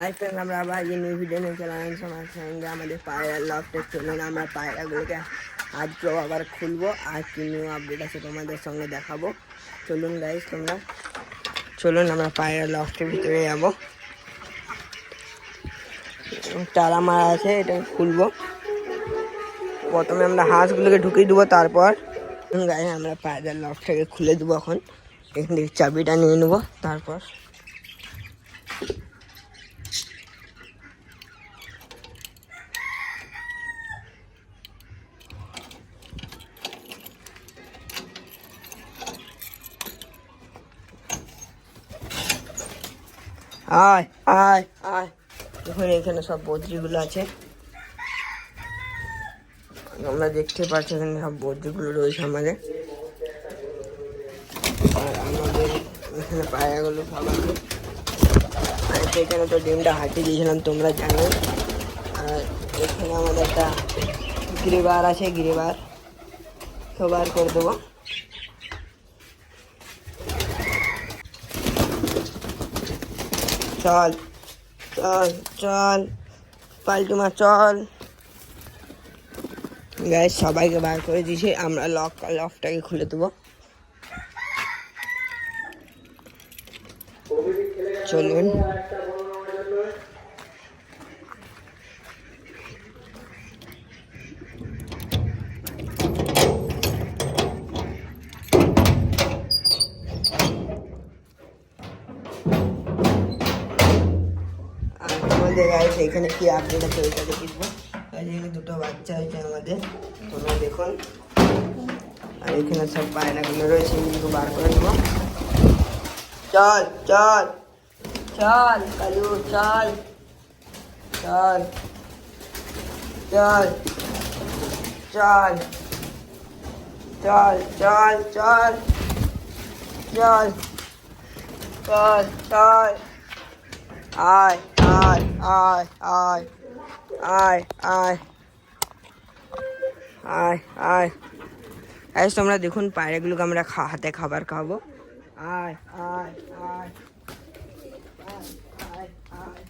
Hi friend, আমরা আবার যে নিউ ভিডিও নিয়ে চলে আসলাম আমার সঙ্গে আমাদের পায়রা লফটে। চলুন আমরা পায়রাগুলোকে আজকেও আবার খুলবো আর কি নিউ আপডেট আছে তোমাদের সঙ্গে দেখাবো। চলুন গাইস, চলুন আমরা পায়রা লফটের ভিতরে যাবো। তারা মারা আছে, এটা খুলবো। প্রথমে আমরা হাঁসগুলোকে ঢুকিয়ে দেবো, তারপর গাইস আমরা পায়রা লফটটাকে খুলে দেবো। এখন এখান থেকে চাবিটা নিয়ে নেবো, তারপর আয় আয় আয়। দেখুন এখানে সব বদ্রিগুলো আছে, আমরা দেখতে পাচ্ছি এখানে সব বদ্রিগুলো রয়েছে আমাদের। আর আমাদের এখানে পায়রাগুলো সব আছে। আর এখানে তো ডিমটা হাঁটিয়ে দিয়েছিলাম, তোমরা জানো। আর এখানে আমাদের একটা গিরিবার আছে, গিরিবার বার করে দেবো। চল চল চল পাল্টি মার, চল। গাইস সবাইকে বার করে দিয়েছি, আমরা লকটাকে খুলে দেবো। চলুন আমাদের গাইস এখানে কি আপডেট আছে ওইটা দেখবো। এখানে দুটো বাচ্চা হয়েছে আমাদের, তোমরা দেখুন। আর এখানে সব পায়রাগুলো রয়েছে, এগুলো বার করে দেবো। চল চল চল কালু, চল চল চল চল চল চল চল চল চল চল আয় আয় আয় আয় আয় আয় আয় আয়। আজ তোমরা দেখুন পায়রাগুলোকে আমরা হাতে খাবার খাবো। আয় আয় আয় আয় আয় আয় আয়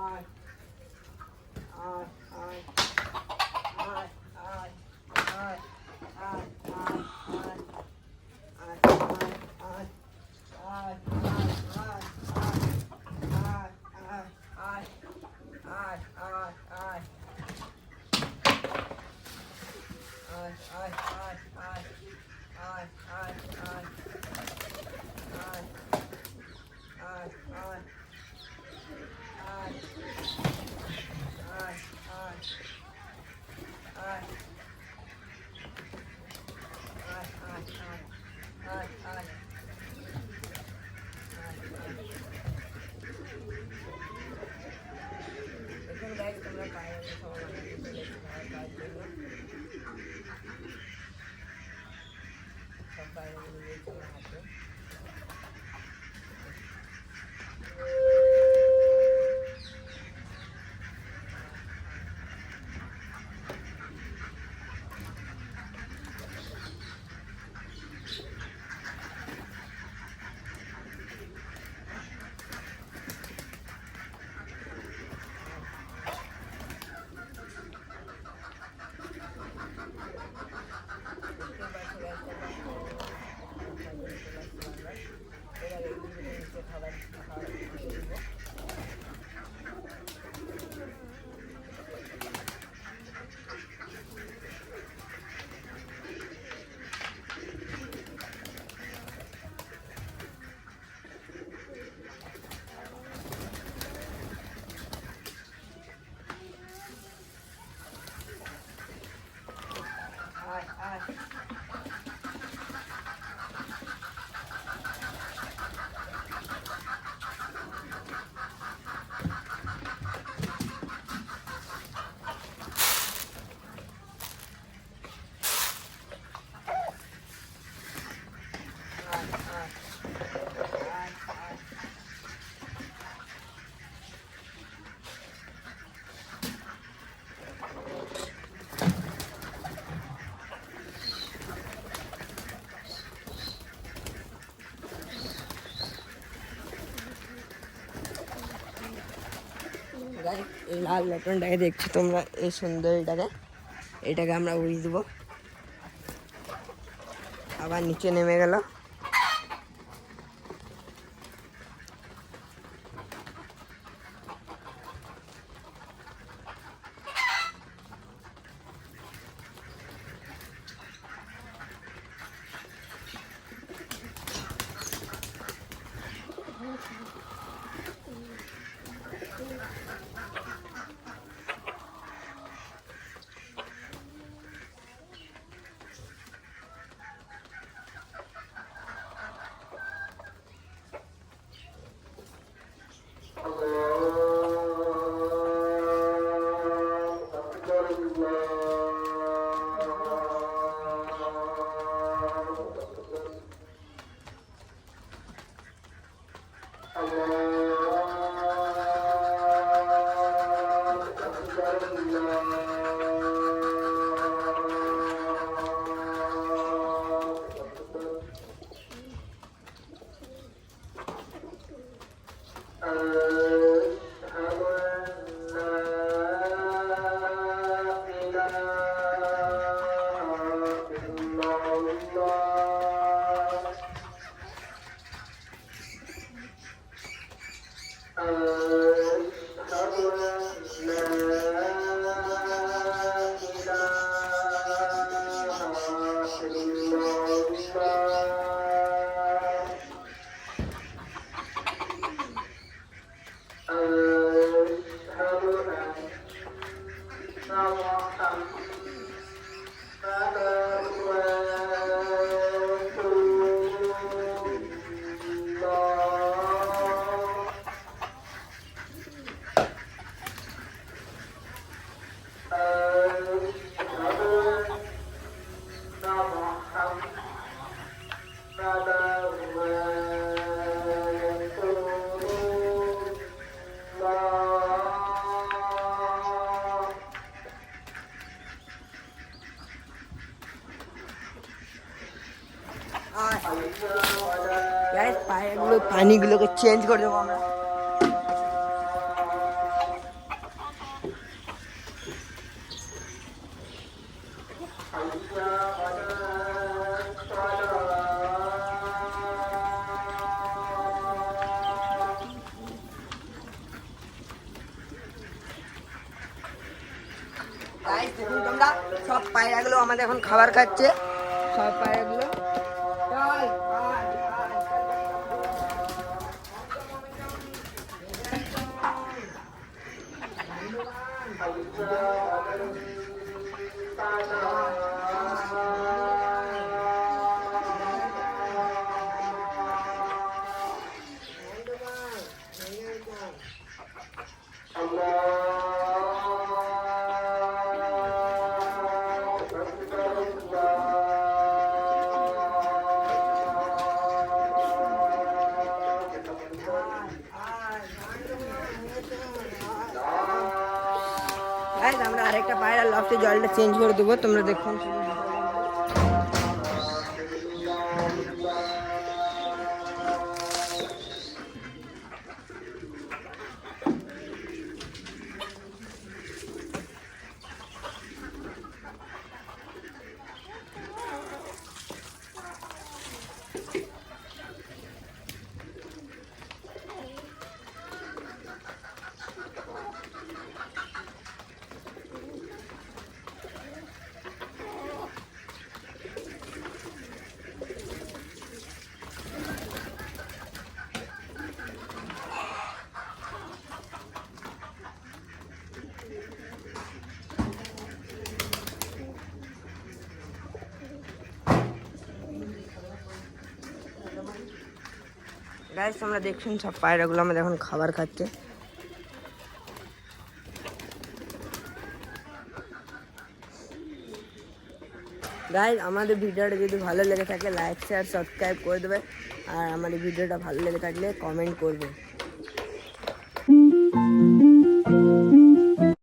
আয় আয় তোমরা পায়রা সবাই সব পায়রাগুলো রয়েছে আমার হাতে। এই লাল লটনটাকে দেখছো তোমরা, এই সুন্দরীটাকে, এটাকে আমরা উড়িয়ে দেবো। আবার নিচে নেমে গেল। পায়েগুলো পানিগুলোকে চেঞ্জ করে দেবো আমরা। দেখুন তোমরা, সব পায়রাগুলো আমাদের এখন খাবার খাচ্ছে। সব পায়রাগুলো আমরা আরেকটা পায়রা লফটে জলটা চেঞ্জ করে দেবো, তোমরা দেখুন। গাইস তোমরা দেখছেন সব পায়রাগুলো আমাদের এখন খাবার খাচ্ছে। গাইস আমাদের ভিডিওটা যদি ভালো লেগে থাকে লাইক শেয়ার সাবস্ক্রাইব করে দেবে, আর আমাদের ভিডিওটা ভালো লেগে থাকলে কমেন্ট করবে।